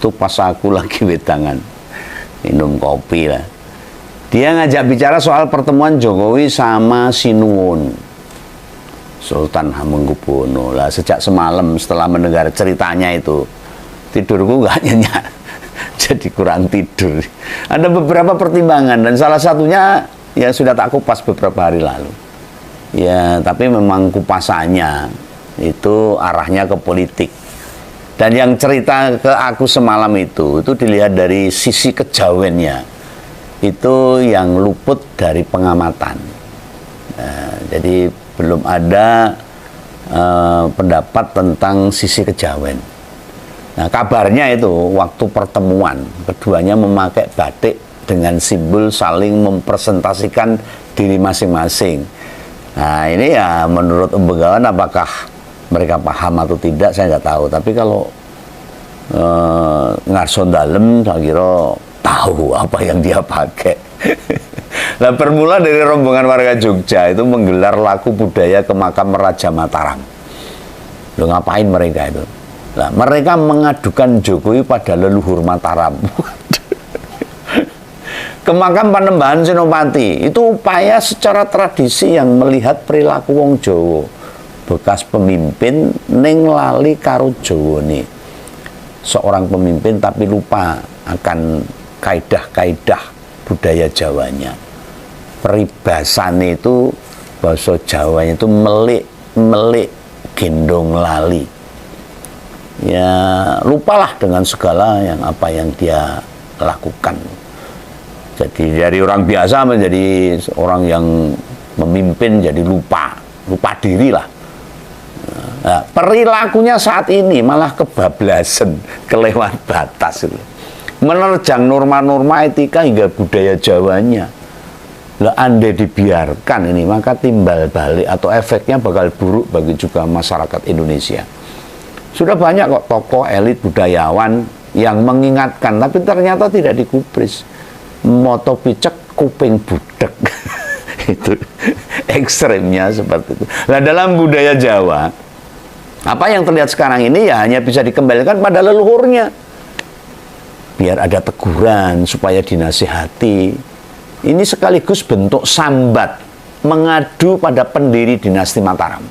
Itu pas aku lagi wedangan minum kopi lah, dia ngajak bicara soal pertemuan Jokowi sama Sinuwun, Sultan Hamengkubuwono. Lah sejak semalam setelah mendengar ceritanya itu, tidurku nggak nyenyak, jadi kurang tidur. Ada beberapa pertimbangan dan salah satunya ya sudah tak kupas beberapa hari lalu. Ya tapi memang kupasannya itu arahnya ke politik. Dan yang cerita ke aku semalam itu dilihat dari sisi kejawennya, itu yang luput dari pengamatan. Nah, jadi belum ada pendapat tentang sisi kejawen. Nah, kabarnya itu waktu pertemuan keduanya memakai batik dengan simbol saling mempresentasikan diri masing-masing. Nah ini ya menurut Begawan apakah mereka paham atau tidak saya nggak tahu, tapi kalau ngarso dalem saya kira tahu apa yang dia pakai. Nah bermula dari rombongan warga Jogja itu menggelar laku budaya ke makam Raja Mataram. Loh ngapain mereka itu? Nah mereka mengadukan Jokowi pada leluhur Mataram. Ke makam Panembahan Senopati itu upaya secara tradisi yang melihat perilaku wong Jawa bekas pemimpin ning lali karo Jawane, seorang pemimpin tapi lupa akan kaidah-kaidah budaya Jawanya. Peribasane itu bahasa Jawanya itu melik gendong lali. Ya lupalah dengan segala yang apa yang dia lakukan. Jadi dari orang biasa menjadi orang yang memimpin jadi lupa diri lah. Nah, perilakunya saat ini malah kebablasan, kelewat batas itu. Menerjang norma-norma etika hingga budaya Jawanya. Lah andai dibiarkan ini maka timbal balik atau efeknya bakal buruk bagi juga masyarakat Indonesia. Sudah banyak kok tokoh elit budayawan yang mengingatkan tapi ternyata tidak digubris. Moto picek kuping budek. Itu ekstremnya seperti itu. Nah dalam budaya Jawa apa yang terlihat sekarang ini ya hanya bisa dikembalikan pada leluhurnya. Biar ada teguran supaya dinasihati. Ini sekaligus bentuk sambat mengadu pada pendiri dinasti Mataram.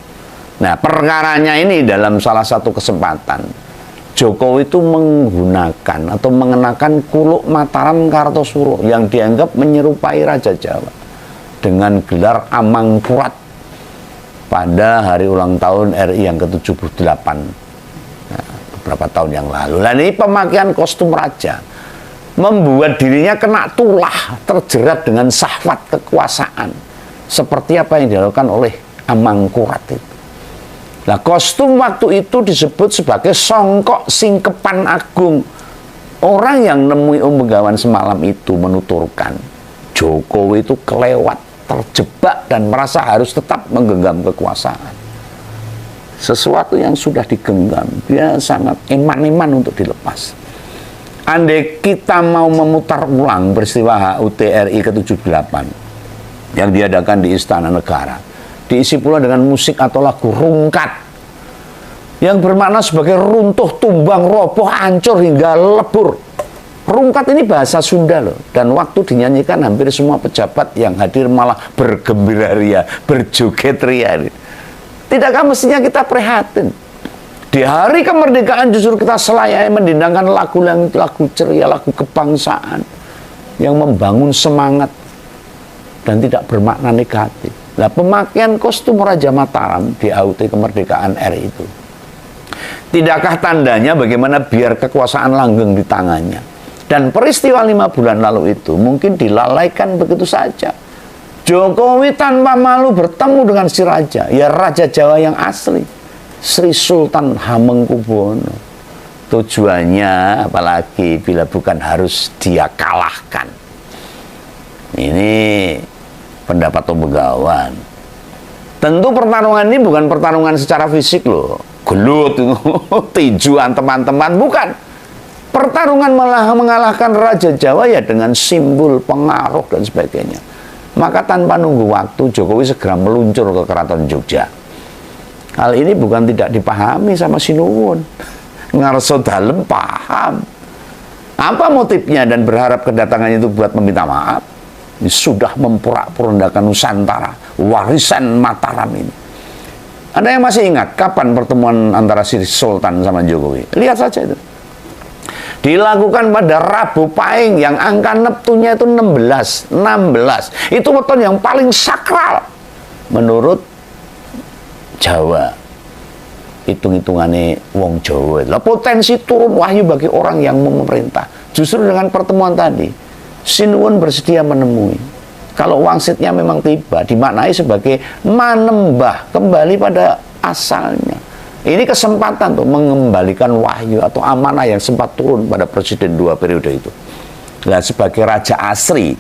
Nah perkaranya ini dalam salah satu kesempatan Jokowi itu menggunakan atau mengenakan kuluk Mataram Kartosuro yang dianggap menyerupai Raja Jawa dengan gelar Amangkurat pada hari ulang tahun RI yang ke-78 beberapa tahun yang lalu. Nah ini pemakaian kostum raja membuat dirinya kena tulah, terjerat dengan syahwat kekuasaan seperti apa yang dilakukan oleh Amangkurat itu. Nah kostum waktu itu disebut sebagai Songkok Singkepan Agung. Orang yang nemui Begawan semalam itu menuturkan Jokowi itu kelewat, terjebak dan merasa harus tetap menggenggam kekuasaan. Sesuatu yang sudah digenggam dia sangat eman-eman untuk dilepas. Andai kita mau memutar ulang peristiwa HUT RI ke-78 yang diadakan di Istana Negara, diisi pula dengan musik atau lagu rungkat yang bermakna sebagai runtuh, tumbang, roboh, hancur hingga lebur. Rungkat ini bahasa Sunda loh, dan waktu dinyanyikan hampir semua pejabat yang hadir malah bergembira ria, berjoget ria. Tidakkah mestinya kita prihatin? Di hari kemerdekaan justru kita selayaknya mendendangkan lagu ceria, lagu kebangsaan yang membangun semangat dan tidak bermakna negatif. Nah, pemakaian kostum Raja Mataram di HUT kemerdekaan RI itu, tidakkah tandanya bagaimana biar kekuasaan langgeng di tangannya? Dan peristiwa 5 bulan lalu itu mungkin dilalaikan begitu saja. Jokowi tanpa malu bertemu dengan si raja, ya Raja Jawa yang asli, Sri Sultan Hamengkubuwono. Tujuannya apalagi bila bukan harus dia kalahkan. Ini pendapat Begawan. Tentu pertarungan ini bukan pertarungan secara fisik loh, gelut, tinju teman-teman, bukan. Pertarungan malah mengalahkan Raja Jawa ya dengan simbol pengaruh dan sebagainya. Maka tanpa nunggu waktu Jokowi segera meluncur ke Keraton Jogja. Hal ini bukan tidak dipahami sama Sinuwun. Ngarso dalem paham. Apa motifnya dan berharap kedatangannya itu buat meminta maaf? Ini sudah memporak-porandakan Nusantara, warisan Mataram ini. Ada yang masih ingat kapan pertemuan antara Sri Sultan sama Jokowi? Lihat saja itu. Dilakukan pada Rabu Pahing yang angka neptunya itu 16. Itu weton yang paling sakral menurut Jawa. Hitung-hitungannya wong Jawa. Lah potensi turun wahyu bagi orang yang mau memerintah. Justru dengan pertemuan tadi, Sinuwun bersedia menemui. Kalau wangsitnya memang tiba, dimaknai sebagai manembah kembali pada asalnya. Ini kesempatan tuh mengembalikan wahyu atau amanah yang sempat turun pada presiden 2 periode itu. Nah, sebagai Raja Asri,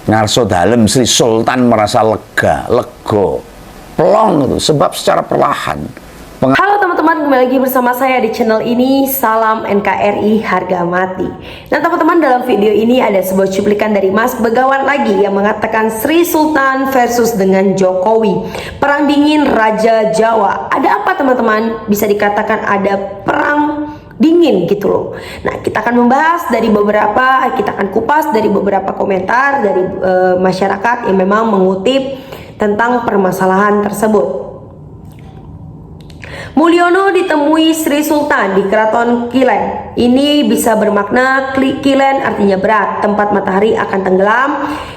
ngarso dalem Sri Sultan merasa lego, pelong itu, sebab secara perlahan. Halo teman-teman, kembali lagi bersama saya di channel ini. Salam NKRI harga mati. Nah teman-teman, dalam video ini ada sebuah cuplikan dari Mas Begawan lagi yang mengatakan Sri Sultan versus dengan Jokowi, perang dingin Raja Jawa. Ada apa teman-teman? Bisa dikatakan ada perang dingin gitu loh. Nah kita akan membahas dari beberapa, kita akan kupas dari beberapa komentar dari masyarakat yang memang mengutip tentang permasalahan tersebut. Mulyono ditemui Sri Sultan di Keraton Kilen. Ini bisa bermakna Kilen artinya berat, tempat matahari akan tenggelam.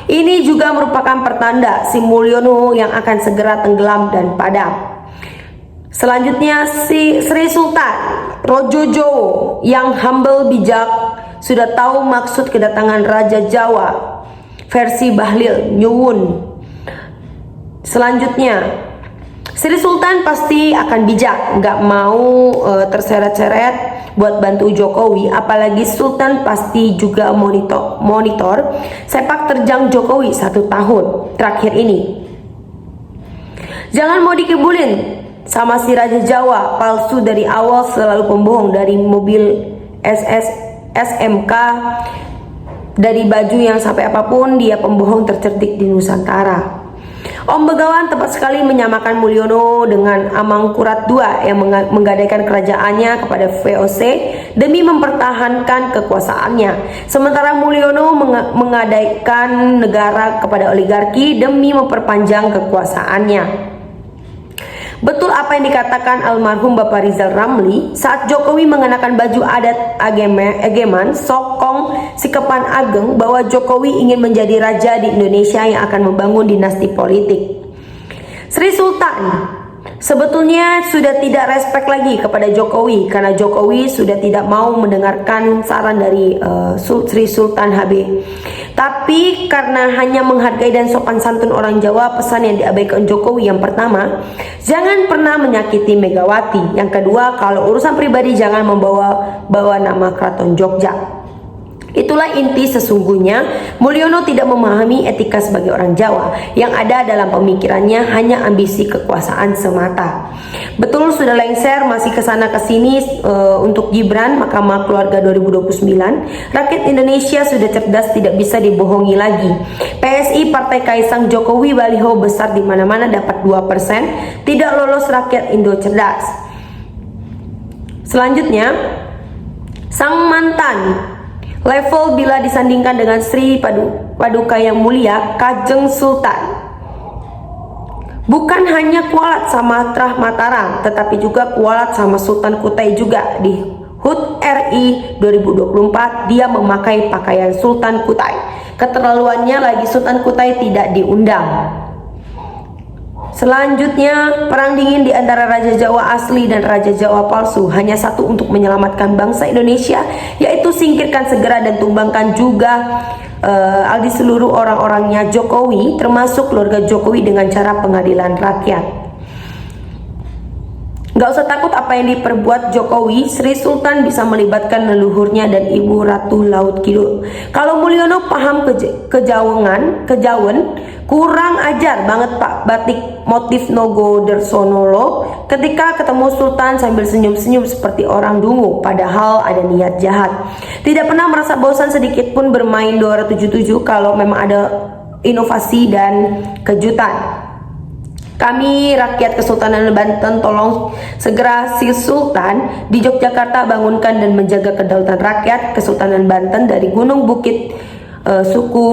Ini juga merupakan pertanda si Mulyono yang akan segera tenggelam dan padam. Selanjutnya si Sri Sultan Rojo Jowo yang humble bijak sudah tahu maksud kedatangan Raja Jawa versi Bahlil Nyuwun. Selanjutnya Sri Sultan pasti akan bijak, nggak mau terseret-seret buat bantu Jokowi, apalagi Sultan pasti juga monitor sepak terjang Jokowi 1 tahun terakhir ini. Jangan mau dikibulin sama si Raja Jawa, palsu dari awal, selalu pembohong, dari mobil SMK, dari baju yang sampai apapun dia pembohong tercerdik di Nusantara. Om Begawan tepat sekali menyamakan Mulyono dengan Amangkurat II yang menggadaikan kerajaannya kepada VOC demi mempertahankan kekuasaannya. Sementara Mulyono menggadaikan negara kepada oligarki demi memperpanjang kekuasaannya. Betul apa yang dikatakan almarhum Bapak Rizal Ramli saat Jokowi mengenakan baju adat Egeman Sokong Sikepan Ageng bahwa Jokowi ingin menjadi raja di Indonesia yang akan membangun dinasti politik. Sri Sultan sebetulnya sudah tidak respect lagi kepada Jokowi karena Jokowi sudah tidak mau mendengarkan saran dari Sri Sultan HB. Tapi karena hanya menghargai dan sopan santun orang Jawa, pesan yang diabaikan Jokowi yang pertama, jangan pernah menyakiti Megawati. Yang kedua, kalau urusan pribadi jangan membawa nama Keraton Jogja. Itulah inti sesungguhnya. Mulyono tidak memahami etika sebagai orang Jawa. Yang ada dalam pemikirannya hanya ambisi kekuasaan semata. Betul sudah lengser masih kesana kesini untuk Gibran Mahkamah Keluarga 2029. Rakyat Indonesia sudah cerdas, tidak bisa dibohongi lagi. PSI Partai Kaisang Jokowi baliho besar di mana-mana dapat 2%. Tidak lolos rakyat Indo cerdas. Selanjutnya, sang mantan level bila disandingkan dengan Sri Paduka yang mulia Kajeng Sultan. Bukan hanya kualat sama Trah Mataram, tetapi juga kualat sama Sultan Kutai juga. Di HUT RI 2024 dia memakai pakaian Sultan Kutai. Keterlaluannya lagi, Sultan Kutai tidak diundang. Selanjutnya, perang dingin di antara Raja Jawa asli dan Raja Jawa palsu hanya satu untuk menyelamatkan bangsa Indonesia, yaitu singkirkan segera dan tumbangkan juga aldi seluruh orang-orangnya Jokowi, termasuk keluarga Jokowi dengan cara pengadilan rakyat. Gak usah takut apa yang diperbuat Jokowi. Sri Sultan bisa melibatkan leluhurnya dan Ibu Ratu Laut Kidul. Kalau Mulyono paham kejawen, kurang ajar banget Pak batik motif Nogo Dersonolo ketika ketemu Sultan sambil senyum-senyum seperti orang dungu, padahal ada niat jahat. Tidak pernah merasa bosan sedikit pun bermain 277 kalau memang ada inovasi dan kejutan. Kami rakyat Kesultanan Banten tolong segera si Sultan di Yogyakarta bangunkan dan menjaga kedaulatan rakyat Kesultanan Banten dari gunung bukit suku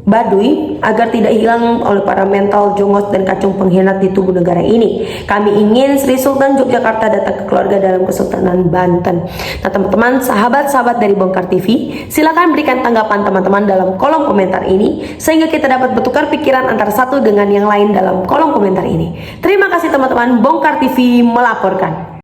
Baduy agar tidak hilang oleh para mental jongos dan kacung pengkhianat di tubuh negara ini. Kami ingin Sri Sultan Yogyakarta datang ke keluarga dalam Kesultanan Banten. Nah teman-teman, sahabat-sahabat dari Bongkar TV, silakan berikan tanggapan teman-teman dalam kolom komentar ini sehingga kita dapat bertukar pikiran antara satu dengan yang lain dalam kolom komentar ini. Terima kasih teman-teman, Bongkar TV melaporkan.